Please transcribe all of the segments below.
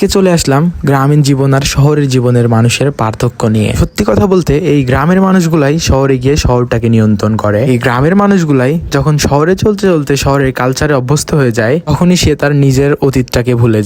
আজকে চলে আসলাম গ্রামীণ জীবন আর শহরের জীবনের মানুষের পার্থক্য নিয়ে। সত্যি কথা বলতে এই গ্রামের মানুষগুলাই শহরে গিয়ে শহরটাকে নিয়ন্ত্রণ করে। এই গ্রামের মানুষগুলাই যখন শহরে চলতে চলতে শহরের কালচারে অভ্যস্ত হয়ে যায়, তখনই সে তার নিজের অতীতটাকে ভুলে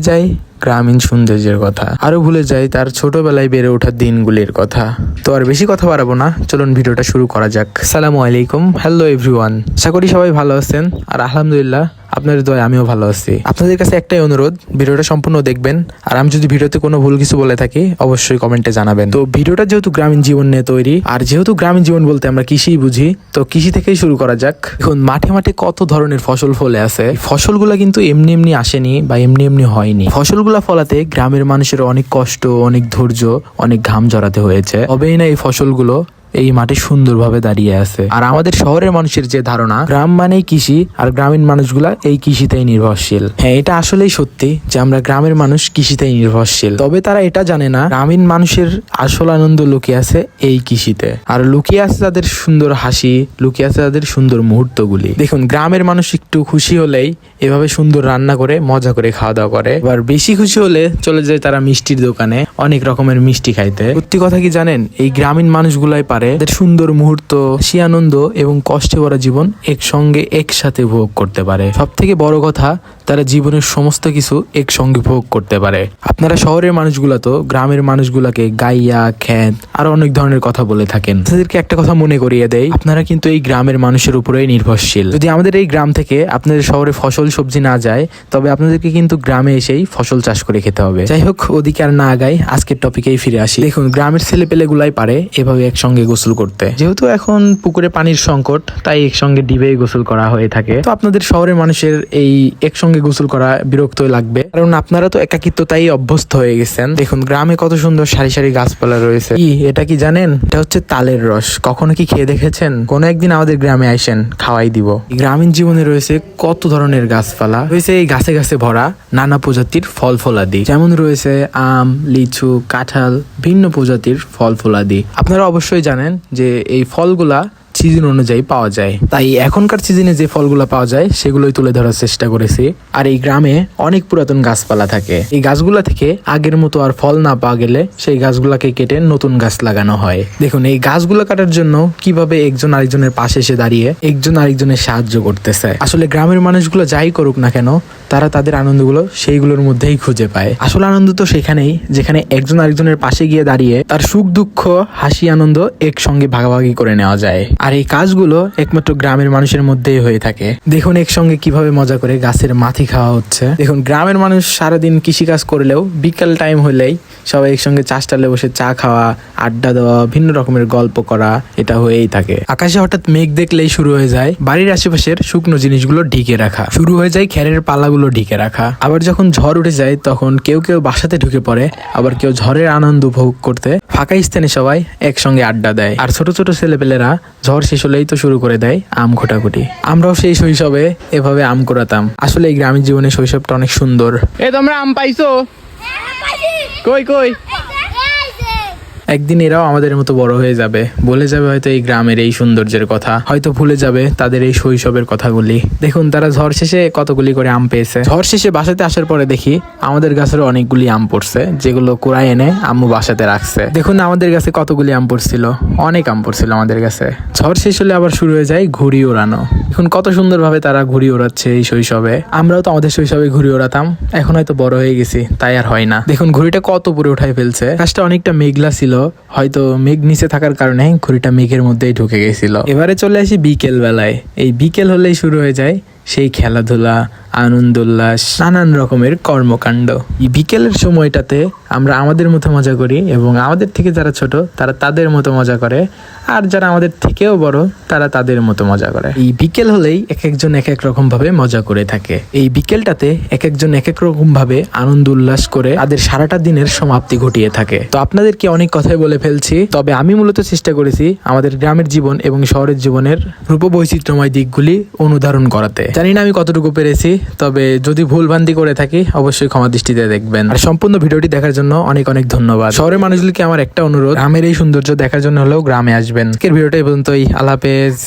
যায় গ্রামীণ সৌন্দর্যের কথা, আরো ভুলে যায় তার ছোটবেলায় বেড়ে ওঠার দিনগুলির কথা। তো আর বেশি কথা বাড়াবো না, চলুন ভিডিওটা শুরু করা যাক। আসসালামু আলাইকুম, হ্যালো এভরিওয়ান। আশা করি সবাই ভালো আছেন, আর আলহামদুলিল্লাহ আপনাদের দয়ায় আমিও ভালো আছি। আপনাদের কাছে একটাই অনুরোধ, ভিডিওটা সম্পূর্ণ দেখবেন, আর আমি যদি ভিডিওতে কোনো ভুল কিছু বলে থাকি অবশ্যই কমেন্টে জানাবেন। তো ভিডিওটা যেহেতু গ্রামীণ জীবন নিয়ে তৈরি, আর যেহেতু গ্রামীণ জীবন বলতে আমরা কৃষিই বুঝি, তো কৃষি থেকেই শুরু করা যাক। এখন মাঠে মাঠে কত ধরনের ফসল ফলে আছে। ফসলগুলা কিন্তু এমনি এমনি আসেনি বা এমনি এমনি হয়নি। ফসলগুলা ফলাতে গ্রামের মানুষের অনেক কষ্ট, অনেক ধৈর্য, অনেক ঘাম ঝরাতে হয়েছে, তবেই না এই ফসলগুলো এই মাঠে সুন্দরভাবে দাঁড়িয়ে আছে। আর আমাদের শহরের মানুষের যে ধারণা গ্রাম মানেই কৃষি, আর গ্রামীণ মানুষগুলা এই কৃষিতেই নির্ভরশীল। হ্যাঁ, এটা আসলেই সত্যি যে আমরা গ্রামের মানুষ কৃষিতেই নির্ভরশীল। তবে তারা এটা জানে না গ্রামীণ মানুষের আসল আনন্দ লুকিয়ে আছে এই কৃষিতে, আর লুকিয়ে আছে তাদের সুন্দর হাসি, লুকিয়ে আছে তাদের সুন্দর মুহূর্তগুলি। দেখুন, গ্রামের মানুষ একটু খুশি হলেই এভাবে সুন্দর রান্না করে মজা করে খাওয়া দাওয়া করে। এবার বেশি খুশি হলে চলে যায় তারা মিষ্টির দোকানে অনেক রকমের মিষ্টি খাইতে। সত্যি কথা কি জানেন, এই গ্রামীণ মানুষগুলাই পারে তাদের সুন্দর মুহূর্ত, হাসি, আনন্দ এবং কষ্টে ভরা জীবন একসঙ্গে একসাথে উপভোগ করতে পারে। সব থেকে বড় কথা, তারা জীবনের সমস্ত কিছু একসঙ্গে উপভোগ করতে পারে। আপনারা শহরের মানুষগুলা তো গ্রামের মানুষগুলাকে গাইয়া, খ্যাত আর অনেক ধরনের কথা বলে থাকেন। তাদেরকে একটা কথা মনে করিয়ে দেয়, আপনারা কিন্তু এই গ্রামের মানুষের উপরেই নির্ভরশীল। যদি আমাদের এই গ্রাম থেকে আপনাদের শহরে ফসল সবজি না যায়, তবে আপনাদেরকে কিন্তু গ্রামে এসেই ফসল চাষ করে খেতে হবে। যাই হোক, ওদিকে আর না আগাই, আজকের টপিকেই ফিরে আসি। দেখুন, গ্রামের ছেলে পেলে গুলাই পারে এভাবে একসঙ্গে গোসল করতে। যেহেতু এখন পুকুরে পানির সংকট, তাই একসঙ্গে ডিবেই গোসল করা হয়ে থাকে। তো আপনাদের শহরের মানুষের এই একসঙ্গে গোসল করা বিরক্ত লাগবে, কারণ আপনারা তো একাকিত্বতাই অভ্যস্ত হয়ে গেছেন। দেখুন, গ্রামে কত সুন্দর সারি সারি গাছপালা রয়েছে। এটা কি জানেন? এটা হচ্ছে তালের রস। কখনো কি খেয়ে দেখেছেন? কোনো একদিন আমাদের গ্রামে আইসেন, খাওয়াই দিব। গ্রামীণ জীবনে রয়েছে কত ধরনের গাছপালা রয়েছে, এই গাছে গাছে ভরা নানা প্রজাতির ফল ফলাদি, যেমন রয়েছে আম, লিচু, কাঁঠাল, ভিন্ন প্রজাতির ফল ফলাদি। আপনারা অবশ্যই জানেন যে এই ফলগুলা সিজন অনুযায়ী পাওয়া যায়, তাই এখনকার সিজনে যে ফলগুলো পাওয়া যায় সেগুলোই তুলে ধরার চেষ্টা করেছি। আর এই গ্রামে অনেক পুরাতন গাছপালা থাকে, এই গাছগুলা থেকে আগের মতো আর ফল না পাওয়া গেলে সেই গাছগুলাকে কেটে নতুন গাছ লাগানো হয়। দেখুন, এই গাছগুলো কাটার জন্য কিভাবে একজন আরেকজনের পাশে এসে দাঁড়িয়ে একজন আরেকজনের সাহায্য করতেছে। আসলে গ্রামের মানুষগুলো যাই করুক না কেন, তারা তাদের আনন্দগুলো সেইগুলোর মধ্যেই খুঁজে পায়। আসল আনন্দ তো সেখানেই, যেখানে একজন আরেকজনের পাশে গিয়ে দাঁড়িয়ে তার সুখ দুঃখ, হাসি, আনন্দ একসঙ্গে ভাগাভাগি করে নেওয়া যায়। আর এই কাজগুলো একমাত্র গ্রামের মানুষের মধ্যেই হয়ে থাকে। দেখুন, একসঙ্গে কিভাবে মজা করে গাছের মাথি খাওয়া হচ্ছে। দেখুন, গ্রামের মানুষ সারাদিন কৃষিকাজ করলেও বিকাল টাইম হলেই সবাই একসঙ্গে চাষটালে বসে চা খাওয়া, আড্ডা দেওয়া, ভিন্ন রকমের গল্প করা, এটা হয়েই থাকে। আকাশে হঠাৎ মেঘ দেখলেই শুরু হয়ে যায় বাড়ির আশেপাশের শুকনো জিনিসগুলো ঢেকে রাখা, শুরু হয়ে যায় খেরের পালাগুলো ঢেকে রাখা। আবার যখন ঝড় উঠে যায় তখন কেউ কেউ বাসাতে ঢুকে পড়ে, আবার কেউ ঝড়ের আনন্দ উপভোগ করতে ফাঁকা স্থানে সবাই একসঙ্গে আড্ডা দেয়। আর ছোট ছোট ছেলেপেলেরা ঝড় শেষ হলেই তো শুরু করে দেয় আম ঘোটাঘুটি। আমরাও সেই শৈশবে এভাবে আম কোড়াতাম। আসলে এই গ্রামীণ জীবনে শৈশবটা অনেক সুন্দর। তোমরা আম পাইছো? কই কই? একদিন এরাও আমাদের মতো বড় হয়ে যাবে, বলে যাবে হয়তো এই গ্রামের এই সৌন্দর্যের কথা, হয়তো ভুলে যাবে তাদের এই শৈশবের কথাগুলি। দেখুন, তারা ঝড় শেষে কতগুলি করে আম পেয়েছে। ঝড় শেষে বাসাতে আসার পরে দেখি আমাদের গাছের অনেকগুলি আম পড়ছে, যেগুলো কুড়ায় এনে আম্মু বাসাতে রাখছে। দেখুন, আমাদের গাছে কতগুলি আম পড়ছিল, অনেক আম পড়ছিল আমাদের গাছে। ঝড় শেষ হলে আবার শুরু হয়ে যায় ঘুড়ি ওড়ানো। এখন কত সুন্দরভাবে তারা ঘুড়ি ওড়াচ্ছে এই শৈশবে। আমরাও তো আমাদের শৈশবে ঘুড়ি ওড়াতাম, এখন হয়তো বড় হয়ে গেছি তাই আর হয় না। দেখুন, ঘুড়িটা কত উপরে উঠাই ফেলছে। গাছটা অনেকটা মেঘলা ছিল, হয়তো মেঘ নিচে থাকার কারণে ঘুড়িটা মেঘের মধ্যেই ঢুকে গেছিল। এবারে চলে আসি বিকেল বেলায়। এই বিকেল হলেই শুরু হয়ে যায় সেই খেলাধুলা, আনন্দ উল্লাস, নানান রকমের কর্মকাণ্ড। এই বিকেলের সময়টাতে আমরা আমাদের মতো মজা করি, এবং আমাদের থেকে যারা ছোট তারা তাদের মতো মজা করে, আর যারা আমাদের থেকেও বড় তারা তাদের মতো মজা করে। এই বিকেল হলেই এক একজন এক এক রকম ভাবে মজা করে থাকে। এই বিকেলটাতে এক একজন এক এক রকম ভাবে আনন্দ উল্লাস করে তাদের সারাটা দিনের সমাপ্তি ঘটিয়ে থাকে। তো আপনাদেরকে অনেক কথাই বলে ফেলছি, তবে আমি মূলত চেষ্টা করেছি আমাদের গ্রামের জীবন এবং শহরের জীবনের রূপবৈচিত্র্যময় দিকগুলি অনুধারণ করাতে। জানি না আমি কতটুকু পেরেছি, তবে যদি ভুলভ্রান্তি করে থাকি অবশ্যই ক্ষমা দৃষ্টিতে দেখবেন। আর সম্পূর্ণ ভিডিওটি দেখার জন্য অনেক অনেক ধন্যবাদ। শহরের মানুষগুলিকে আমার একটা অনুরোধ, গ্রামের এই সৌন্দর্য দেখার জন্য হলেও গ্রামে আসবেন। আজকের ভিডিওটা এই পর্যন্তই। আল্লাহ হাফেজ।